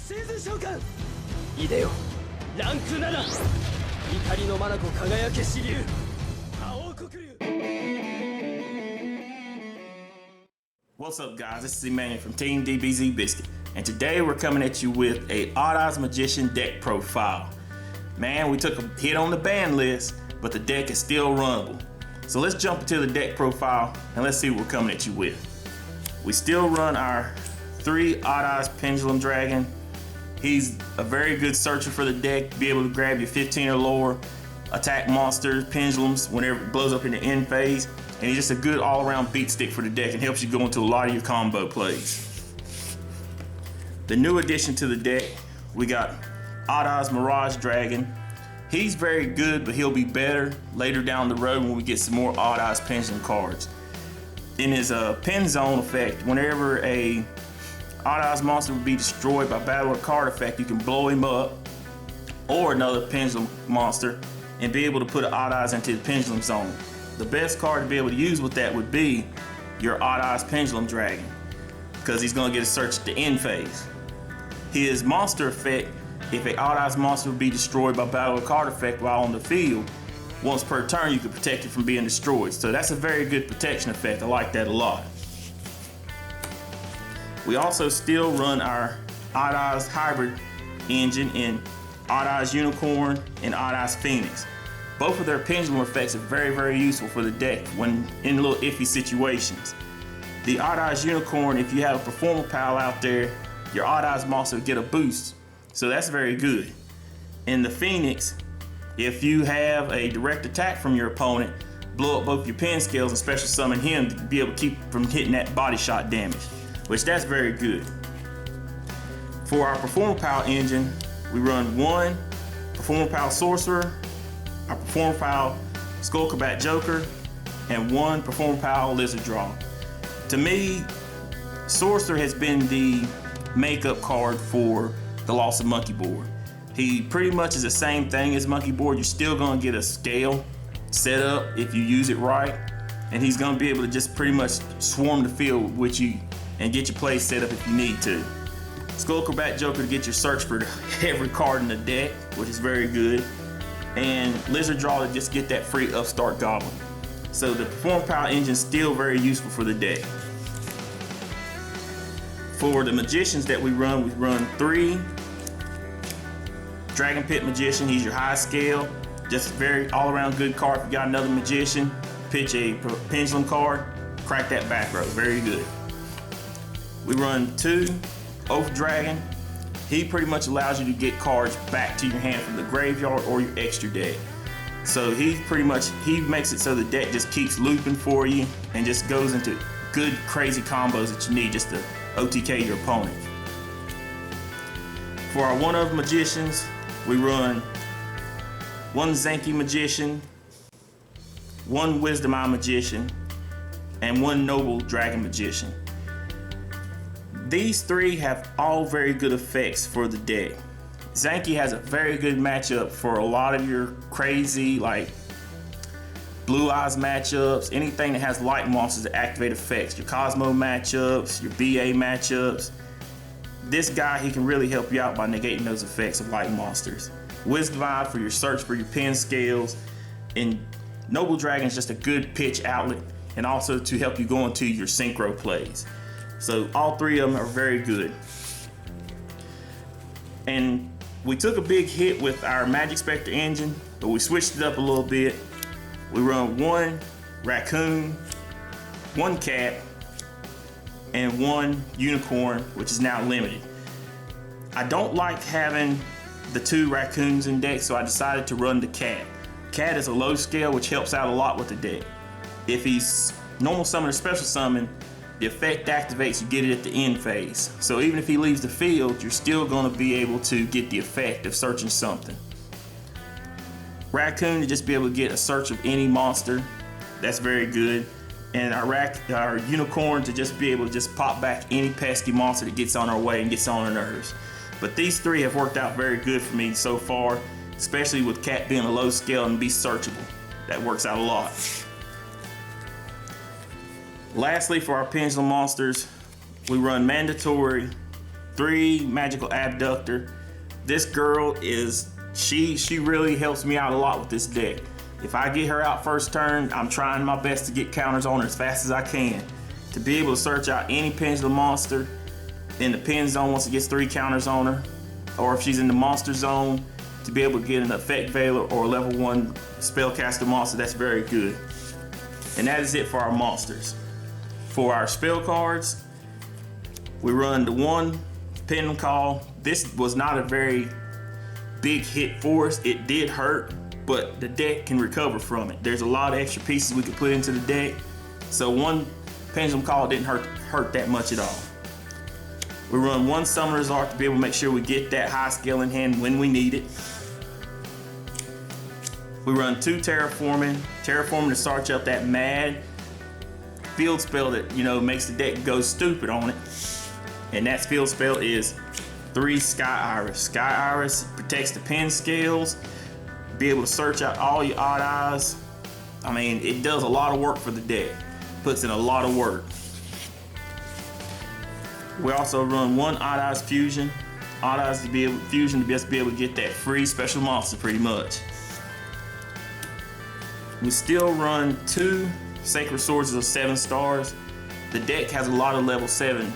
シーズン召喚いでよランク7怒りの眼輝け支流覇王黒竜 What's up, guys? This is Emmanuel from Team DBZ Biscuit, and today we're coming at you with a Odd Odds Magician deck profile. Man, we took a hit on the ban list, but the deck is still runnable. So let's jump into the deck profile and let's see what we're coming at you with. We still run our 3 Odd Odds Pendulum Dragon. He's a very good searcher for the deck, be able to grab your 15 or lower, attack monsters, pendulums whenever it blows up in the end phase, and he's just a good all-around beat stick for the deck and helps you go into a lot of your combo plays. The new addition to the deck, we got Odd Odds Mirage Dragon. He's very good, but he'll be better later down the road when we get some more Odd Odds Pendulum cards. In his Pen Zone effect, whenever a Odd Odds monster would be destroyed by battle or card effect, you can blow him up, or another Pendulum monster, and be able to put an Odd Odds into the Pendulum Zone. The best card to be able to use with that would be your Odd Odds Pendulum Dragon, because he's going to get a search at the end phase. His monster effect, if an Odd Odds monster would be destroyed by battle or card effect while on the field, once per turn you can protect it from being destroyed. So that's a very good protection effect. I like that a lot. We also still run our Odd Odds Hybrid engine in Odd Odds Unicorn and Odd Odds Phoenix. Both of their pendulum effects are very, very useful for the deck when in little iffy situations. The Odd Odds Unicorn, if you have a Performer Pal out there, your Odd Odds monster will get a boost. So that's very good. In the Phoenix, if you have a direct attack from your opponent, blow up both your pen scales and special summon him to be able to keep from hitting that body shot damage, which that's very good. For our Performer Pal engine, we run 1 Performer Pal Sorcerer, our Performer Pal Skull Combat Joker, and 1 Performer Pal Lizard Draw. To me, Sorcerer has been the makeup card for the Loss of Monkey board. He pretty much is the same thing as Monkey board. You're still gonna get a scale set up if you use it right, and he's gonna be able to just pretty much swarm the field with you and get your plays set up if you need to. Skull Combat Joker to get your search for every card in the deck, which is very good. And Lizard Draw to just get that free upstart goblin. So the Performer Pal engine is still very useful for the deck. For the magicians that we run 3 Dragon Pit Magician. He's your high scale, just a very all-around good card. If you got another magician, pitch a pendulum card, crack that back row, very good. We run 2 Oath Dragon. He pretty much allows you to get cards back to your hand from the graveyard or your extra deck. So he makes it so the deck just keeps looping for you and just goes into good crazy combos that you need just to OTK your opponent. For our one of magicians, we run 1 Zanky Magician, 1 Wisdom Eye Magician, and 1 Noble Dragon Magician. These 3 have all very good effects for the deck. Zanky has a very good matchup for a lot of your crazy like Blue Eyes matchups, anything that has light monsters that activate effects, your Cosmo matchups, your BA matchups. This guy, he can really help you out by negating those effects of light monsters. Wisdom Eye for your search for your pen scales, and Noble Dragon is just a good pitch outlet and also to help you go into your synchro plays. So all 3 of them are very good. And we took a big hit with our Magic Spectre engine, but we switched it up a little bit. We run 1 Raccoon, 1 Cat, and 1 Unicorn, which is now limited. I don't like having the 2 Raccoons in deck, so I decided to run the Cat. Cat is a low scale, which helps out a lot with the deck. If he's normal summon or special summon, the effect activates, you get it at the end phase. So even if he leaves the field, you're still going to be able to get the effect of searching something. Raccoon to just be able to get a search of any monster, that's very good. And our Unicorn to just be able to just pop back any pesky monster that gets on our way and gets on our nerves. But these 3 have worked out very good for me so far, especially with Cat being a low scale and be searchable. That works out a lot. Lastly, for our pendulum monsters, we run mandatory 3 Magical Abductor. This girl is, she really helps me out a lot with this deck. If I get her out first turn, I'm trying my best to get counters on her as fast as I can. To be able to search out any pendulum monster in the pen zone once it gets 3 counters on her, or if she's in the monster zone, to be able to get an effect veiler or a level 1 spellcaster monster, that's very good. And that is it for our monsters. For our spell cards, we run the 1 Pendulum Call. This was not a very big hit for us. It did hurt, but the deck can recover from it. There's a lot of extra pieces we could put into the deck, so 1 Pendulum Call didn't hurt that much at all. We run 1 Summoner's Art to be able to make sure we get that high scale in hand when we need it. We run 2 Terraforming to search up that mad field spell that, you know, makes the deck go stupid on it. And that field spell is 3 Sky Iris. Sky Iris protects the pen scales, be able to search out all your odd eyes. I mean, it does a lot of work for the deck. Puts in a lot of work. We also run 1 Odd Eyes Fusion. Odd Eyes to be able to just be able to get that free special monster pretty much. We still run 2 Sacred Swords of 7 stars. The deck has a lot of level 7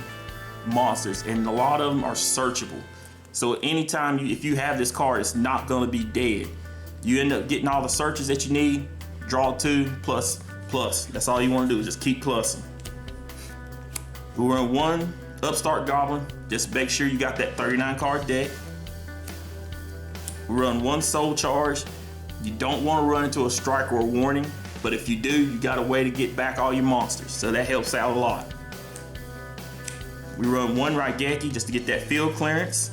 monsters, and a lot of them are searchable. So anytime if you have this card, it's not going to be dead. You end up getting all the searches that you need. Draw 2 plus. That's all you want to do is just keep plussing. We run 1 Upstart Goblin. Just make sure you got that 39 card deck. We run 1 Soul Charge. You don't want to run into a strike or a warning, but if you do, you got a way to get back all your monsters, so that helps out a lot. We run 1 Raigeki just to get that field clearance.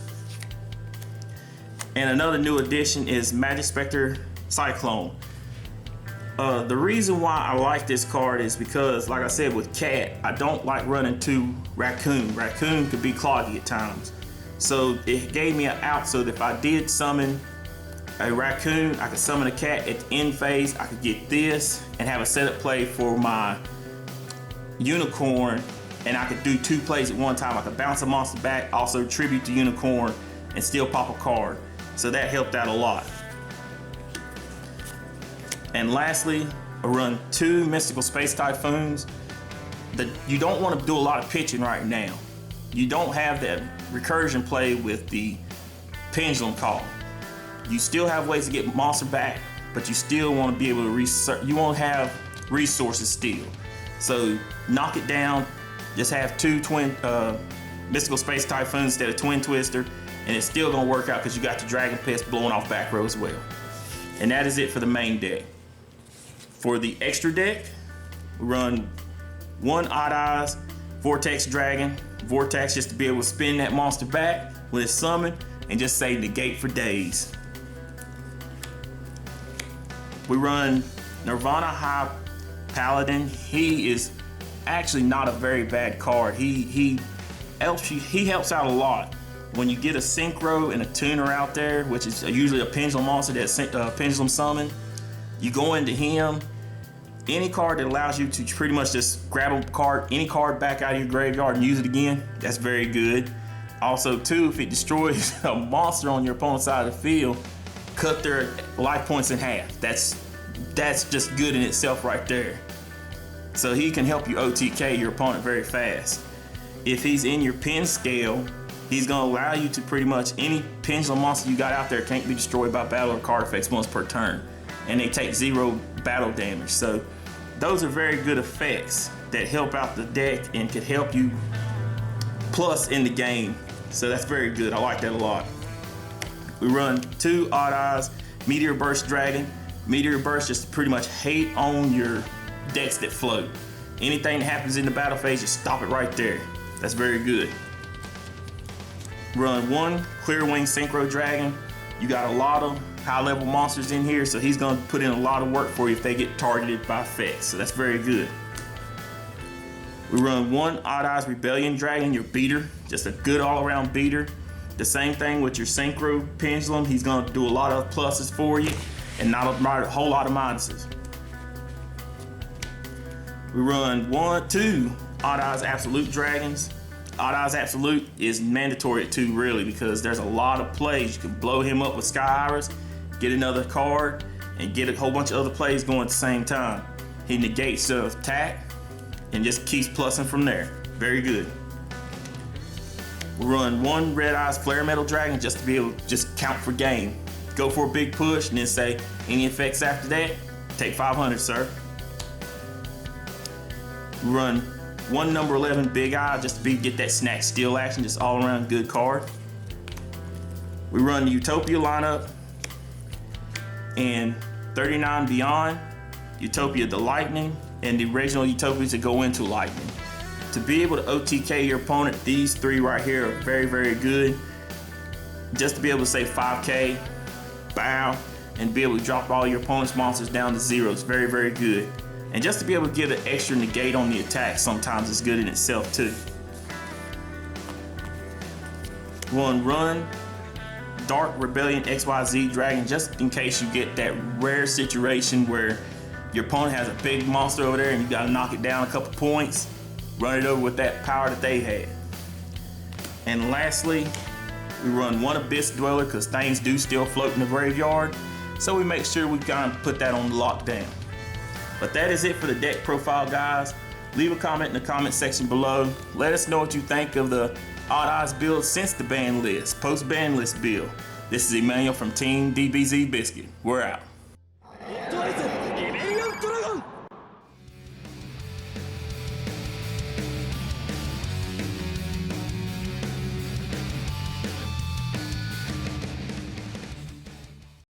And another new addition is Magic Spectre Cyclone. The reason why I like this card is because, like I said, with Cat, I don't like running 2 Raccoon. Raccoon could be cloggy at times. So it gave me an out so that if I did summon a Raccoon, I could summon a Cat at the end phase. I could get this and have a setup play for my Unicorn, and I could do 2 plays at one time. I could bounce a monster back, also tribute to Unicorn, and still pop a card. So that helped out a lot. And lastly, I run 2 Mystical Space Typhoons. You don't want to do a lot of pitching right now. You don't have that recursion play with the Pendulum Call. You still have ways to get monster back, but you still want to be able to you won't have resources still. So knock it down. Just have 2 Mystical Space Typhoons instead of Twin Twister, and it's still gonna work out because you got the Dragon Pest blowing off back row as well. And that is it for the main deck. For the extra deck, we run 1 Odd Eyes Vortex Dragon. Vortex just to be able to spin that monster back when it's summoned and just say negate for days. We run Nirvana High Paladin. He is actually not a very bad card. He helps out a lot. When you get a Synchro and a Tuner out there, which is usually a Pendulum monster that's Pendulum Summon, you go into him. Any card that allows you to pretty much just grab a card, any card back out of your graveyard and use it again, that's very good. Also too, if it destroys a monster on your opponent's side of the field, cut their life points in half. That's just good in itself right there. So he can help you OTK your opponent very fast. If he's in your pen scale, he's gonna allow you to pretty much any Pendulum monster you got out there can't be destroyed by battle or card effects once per turn. And they take 0 battle damage. So those are very good effects that help out the deck and could help you plus in the game. So that's very good. I like that a lot. We run 2 Odd Eyes Meteor Burst Dragon. Meteor Burst just pretty much hate on your decks that float. Anything that happens in the battle phase, just stop it right there. That's very good. Run 1 Clear Wing Synchro Dragon. You got a lot of high level monsters in here, so he's gonna put in a lot of work for you if they get targeted by effects, so that's very good. We run 1 Odd Eyes Rebellion Dragon, your beater, just a good all around beater. The same thing with your Synchro Pendulum, he's gonna do a lot of pluses for you and not a whole lot of minuses. We run 2 Odd Eyes Absolute Dragons. Odd Eyes Absolute is mandatory at 2 really, because there's a lot of plays. You can blow him up with Sky Iris, get another card, and get a whole bunch of other plays going at the same time. He negates the attack and just keeps plussing from there. Very good. We run 1 Red Eyes Flare Metal Dragon just to be able to just count for game. Go for a big push and then say, any effects after that, take 500, sir. We run 1 number 11 Big Eye just to get that snack steal action, just all around good card. We run the Utopia lineup and 39 Beyond, Utopia the Lightning, and the original Utopias that go into Lightning. To be able to OTK your opponent, these 3 right here are very, very good. Just to be able to say 5K, bow, and be able to drop all your opponent's monsters down to 0 is very, very good. And just to be able to give an extra negate on the attack sometimes is good in itself too. Run Dark Rebellion XYZ Dragon just in case you get that rare situation where your opponent has a big monster over there and you gotta knock it down a couple points. Run it over with that power that they had. And lastly, we run 1 Abyss Dweller because things do still float in the graveyard. So we make sure we kind of put that on lockdown. But that is it for the deck profile, guys. Leave a comment in the comment section below. Let us know what you think of the Odd Eyes build since the ban list, post ban list build. This is Emmanuel from Team DBZ Biscuit. We're out.